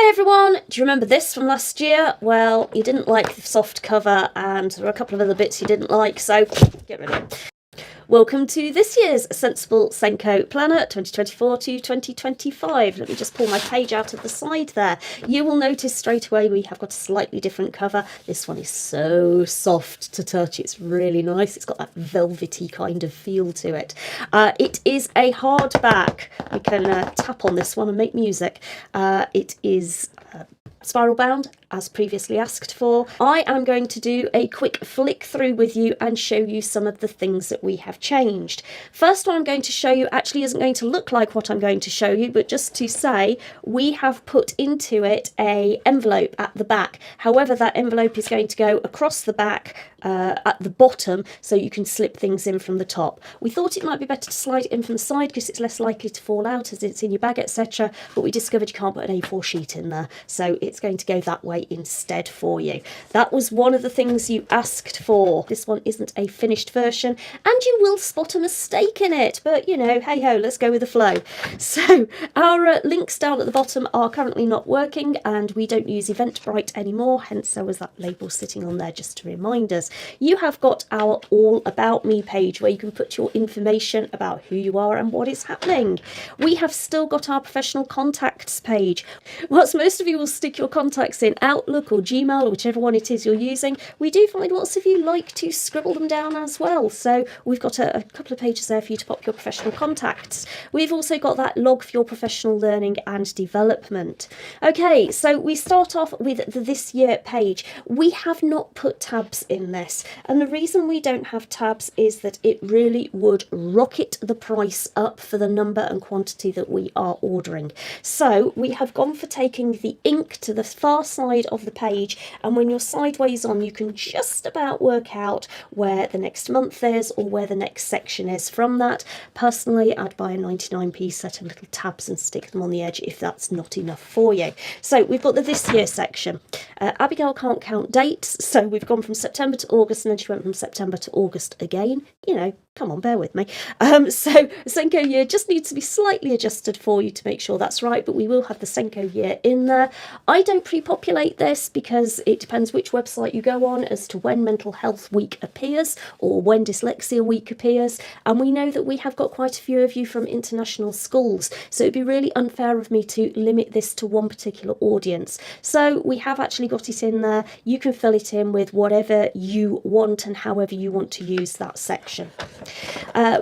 Hey everyone, do you remember this from last year? Well, you didn't like the soft cover and there were a couple of other bits you didn't like, so get rid of it. Welcome to this year's Sensible SENCO Planner 2024 to 2025. Let me just pull my page out of the side there. You will notice straight away we have got a slightly different cover. This one is so soft to touch. It's really nice. It's got that velvety kind of feel to it. It is a hardback. We can tap on this one and make music. It is spiral bound, as previously asked for. I am going to do a quick flick through with you and show you some of the things that we have changed. First one I'm going to show you actually isn't going to look like what I'm going to show you, but just to say we have put into it a envelope at the back. However, that envelope is going to go across the back at the bottom so you can slip things in from the top. We thought it might be better to slide it in from the side because it's less likely to fall out as it's in your bag, etc. But we discovered you can't put an A4 sheet in there, so it's going to go that way instead for you. That was one of the things you asked for. This one isn't a finished version and you will spot a mistake in it, but you know, hey ho, let's go with the flow. So our links down at the bottom are currently not working and we don't use Eventbrite anymore, hence there was that label sitting on there just to remind us. You have got our All About Me page where you can put your information about who you are and what is happening. We have still got our professional contacts page. Whilst most of you will stick your contacts in Outlook or Gmail or whichever one it is you're using, we do find lots of you like to scribble them down as well. So we've got a couple of pages there for you to pop your professional contacts. We've also got that log for your professional learning and development. Okay, so we start off with the this year page. We have not put tabs in this, and the reason we don't have tabs is that it really would rocket the price up for the number and quantity that we are ordering. So we have gone for taking the ink to the far side of the page, and when you're sideways on you can just about work out where the next month is or where the next section is from that. Personally, I'd buy a 99p set of little tabs and stick them on the edge if that's not enough for you. So we've got the this year section. Abigail can't count dates, so we've gone from September to August and then she went from September to August again. You know, come on, bear with me. So SENCO year just needs to be slightly adjusted for you to make sure that's right, but we will have the SENCO year in there. I don't pre-populate this because it depends which website you go on as to when Mental Health Week appears or when Dyslexia Week appears, and we know that we have got quite a few of you from international schools, so it'd be really unfair of me to limit this to one particular audience. So we have actually got it in there. You can fill it in with whatever you want and however you want to use that section.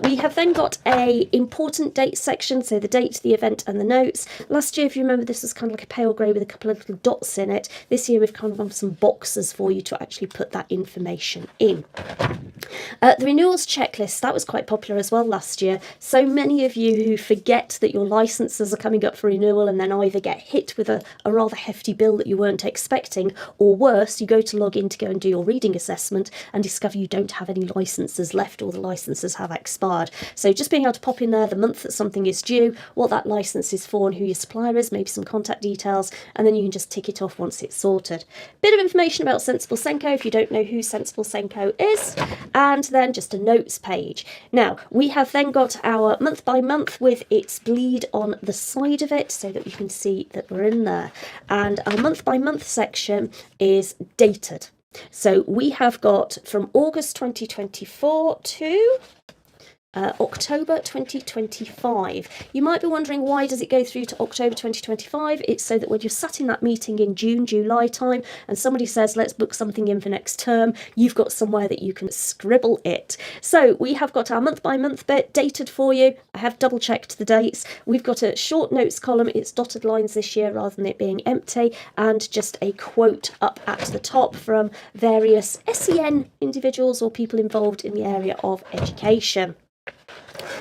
We have then got a important date section, so the date, the event and the notes. Last year, if you remember, this was kind of like a pale grey with a couple of little dots in it. This year we've kind of got some boxes for you to actually put that information in. The renewals checklist, that was quite popular as well last year. So many of you who forget that your licenses are coming up for renewal and then either get hit with a rather hefty bill that you weren't expecting, or worse, you go to log in to go and do your reading assessment and discover you don't have any licenses left or the licenses have expired. So just being able to pop in there the month that something is due, what that license is for and who your supplier is, maybe some contact details, and then you can just tick it off once it's sorted. Bit of information about Sensible SENCO if you don't know who Sensible SENCO is, and then just a notes page. Now we have then got our month by month with its bleed on the side of it so that you can see that we're in there, and our month by month section is dated. So we have got from August 2024 to October 2025. You might be wondering, why does it go through to October 2025? It's so that when you're sat in that meeting in June, July time and somebody says let's book something in for next term, you've got somewhere that you can scribble it. So we have got our month by month bit dated for you. I have double checked the dates. We've got a short notes column. It's dotted lines this year rather than it being empty, and just a quote up at the top from various SEN individuals or people involved in the area of education.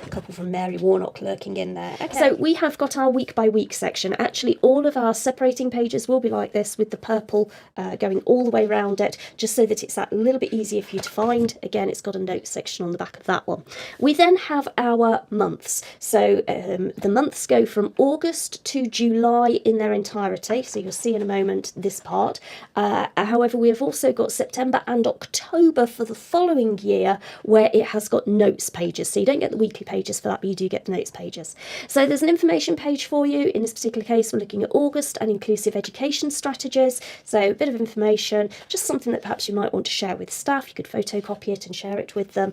A couple from Mary Warnock lurking in there. Okay. So we have got our week by week section. Actually, all of our separating pages will be like this, with the purple going all the way around it, just so that it's that little bit easier for you to find. Again, it's got a note section on the back of that one. We then have our months. So the months go from August to July in their entirety. So you'll see in a moment this part. However, we have also got September and October for the following year, where it has got notes pages. So you don't get the weekly pages for that, but you do get the notes pages. So there's an information page for you. In this particular case, we're looking at August and inclusive education strategies. So a bit of information, just something that perhaps you might want to share with staff. You could photocopy it and share it with them,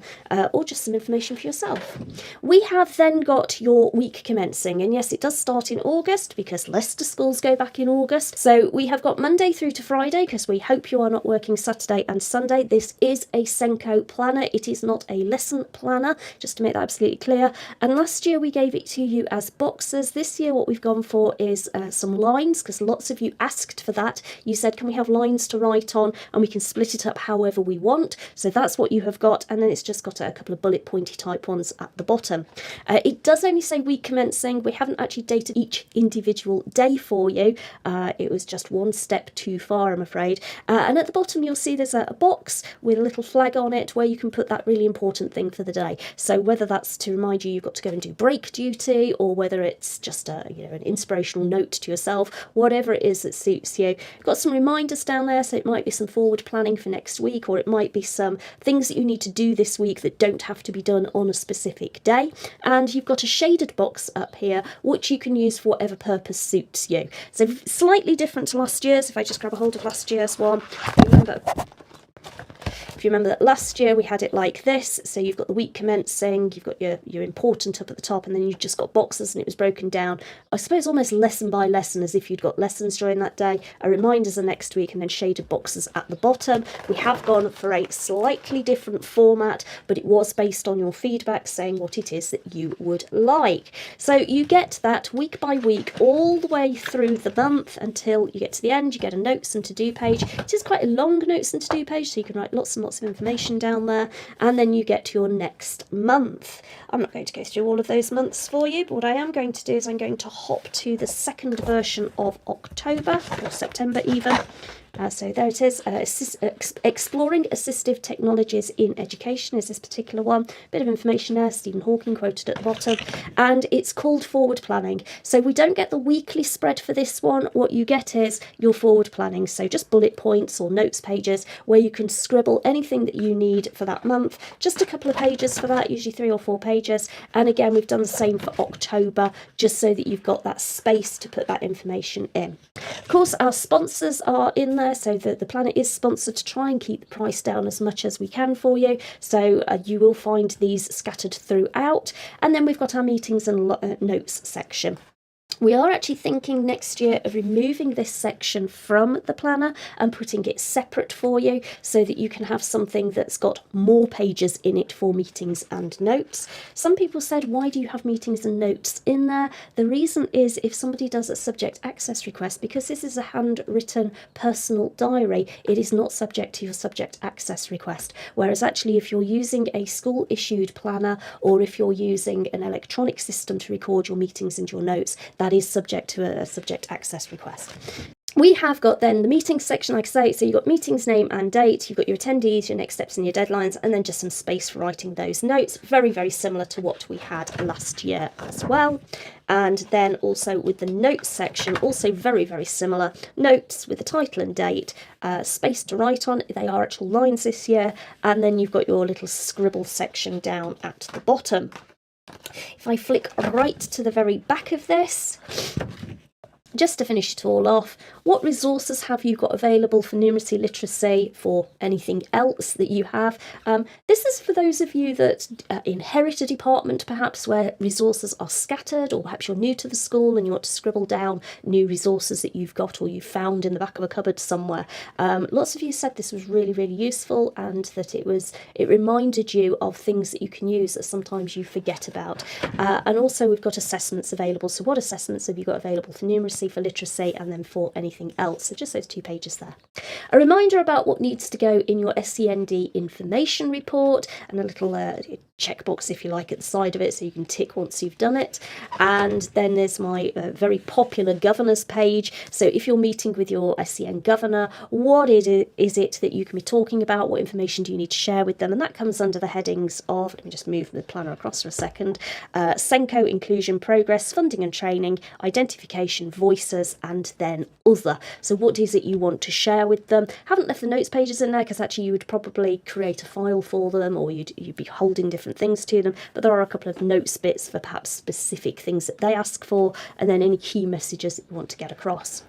or just some information for yourself. We have then got your week commencing, and yes, it does start in August because Leicester schools go back in August. So we have got Monday through to Friday, because we hope you are not working Saturday and Sunday. This is a SENCO planner. It is not a lesson planner, just to make that absolutely clear. And last year we gave it to you as boxes. This year what we've gone for is some lines, because lots of you asked for that. You said, can we have lines to write on, and we can split it up however we want. So that's what you have got, and then it's just got a couple of bullet pointy type ones at the bottom. It does only say week commencing. We haven't actually dated each individual day for you. It was just one step too far, I'm afraid. And at the bottom you'll see there's a box with a little flag on it where you can put that really important thing for the day. So whether that's to remind you you've got to go and do break duty, or whether it's just an inspirational note to yourself, whatever it is that suits you. You've got some reminders down there, so it might be some forward planning for next week, or it might be some things that you need to do this week that don't have to be done on a specific day. And you've got a shaded box up here which you can use for whatever purpose suits you. So slightly different to last year's. If I just grab a hold of last year's one, if you remember that last year we had it like this, so you've got the week commencing, you've got your important up at the top, and then you've just got boxes, and it was broken down, I suppose almost lesson by lesson, as if you'd got lessons during that day, reminders are next week, and then shaded boxes at the bottom. We have gone for a slightly different format, but it was based on your feedback saying what it is that you would like. So you get that week by week all the way through the month until you get to the end. You get a notes and to-do page. It is quite a long notes and to-do page, so you can write lots and lots of information down there, and then you get your next month. I'm not going to go through all of those months for you, but what I am going to do is I'm going to hop to the second version of October, or September even. So there it is, Exploring Assistive Technologies in Education is this particular one. Bit of information there, Stephen Hawking quoted at the bottom, and it's called Forward Planning. So we don't get the weekly spread for this one. What you get is your forward planning, so just bullet points or notes pages where you can scribble anything that you need for that month. Just a couple of pages for that, usually 3 or 4 pages. And again, we've done the same for October, just so that you've got that space to put that information in. Of course, our sponsors are in there, so the planner is sponsored to try and keep the price down as much as we can for you. So you will find these scattered throughout. And then we've got our meetings and notes section. We are actually thinking next year of removing this section from the planner and putting it separate for you, so that you can have something that's got more pages in it for meetings and notes. Some people said, why do you have meetings and notes in there? The reason is if somebody does a subject access request, because this is a handwritten personal diary, it is not subject to your subject access request. Whereas actually if you're using a school issued planner, or if you're using an electronic system to record your meetings and your notes, that is subject to a subject access request. We have got then the meetings section, like I say, so you've got meetings name and date, you've got your attendees, your next steps and your deadlines, and then just some space for writing those notes. Very, very similar to what we had last year as well. And then also with the notes section, also very, very similar. Notes with the title and date, space to write on. They are actual lines this year. And then you've got your little scribble section down at the bottom. If I flick right to the very back of this, just to finish it all off, what resources have you got available for numeracy, literacy, for anything else that you have? This is for those of you that inherit a department perhaps where resources are scattered, or perhaps you're new to the school and you want to scribble down new resources that you've got or you found in the back of a cupboard somewhere. Lots of you said this was really, really useful, and that it reminded you of things that you can use that sometimes you forget about. And also we've got assessments available. So what assessments have you got available for numeracy, for literacy, and then for anything else? So just those 2 pages there. A reminder about what needs to go in your SEND information report, and a little checkbox, if you like, at the side of it, so you can tick once you've done it. And then there's my very popular governors page. So if you're meeting with your SEN governor, what is it that you can be talking about? What information do you need to share with them? And that comes under the headings of, let me just move the planner across for a second, SENCO inclusion progress, funding and training, identification, voices, and then other. So what is it you want to share with them? Haven't left the notes pages in there because actually you would probably create a file for them, or you'd be holding different different things to them, but there are a couple of notes bits for perhaps specific things that they ask for, and then any key messages that you want to get across.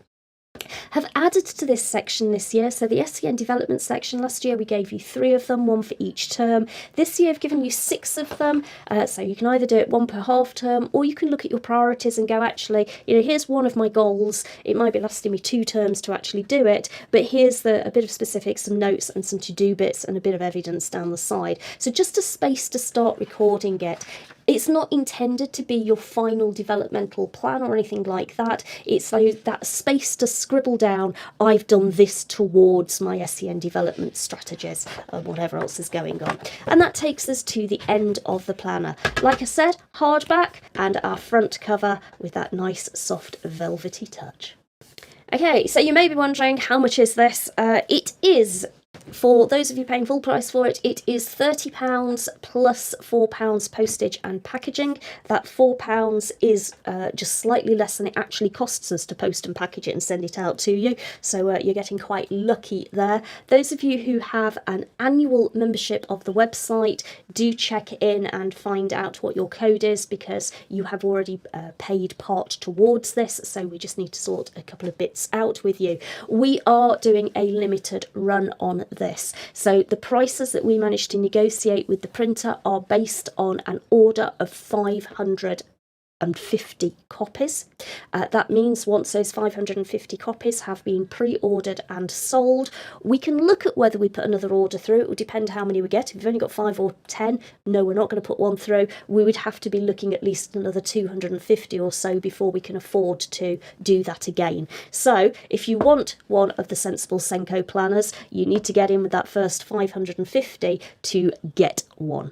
Have added to this section this year. So the SEN development section, last year we gave you 3 of them, 1 for each term. This year I've given you 6 of them, so you can either do it 1 per half term, or you can look at your priorities and go, actually, here's one of my goals. It might be lasting me 2 terms to actually do it, but here's a bit of specifics, some notes and some to-do bits and a bit of evidence down the side. So just a space to start recording it. It's not intended to be your final developmental plan or anything like that. It's that space to scribble down, I've done this towards my SEN development strategies, or whatever else is going on. And that takes us to the end of the planner. Like I said, hardback and our front cover with that nice soft velvety touch. Okay, so you may be wondering, how much is this? It is, for those of you paying full price for it, it is £30 plus £4 postage and packaging. That £4 is just slightly less than it actually costs us to post and package it and send it out to you. So you're getting quite lucky there. Those of you who have an annual membership of the website, do check in and find out what your code is, because you have already paid part towards this. So we just need to sort a couple of bits out with you. We are doing a limited run on this. So the prices that we managed to negotiate with the printer are based on an order of 550 copies. That means once those 550 copies have been pre-ordered and sold, we can look at whether we put another order through. It will depend how many we get. If we've only got 5 or 10, no, we're not going to put one through. We would have to be looking at least another 250 or so before we can afford to do that again. So if you want one of the sensible SENCO planners, you need to get in with that first 550 to get one.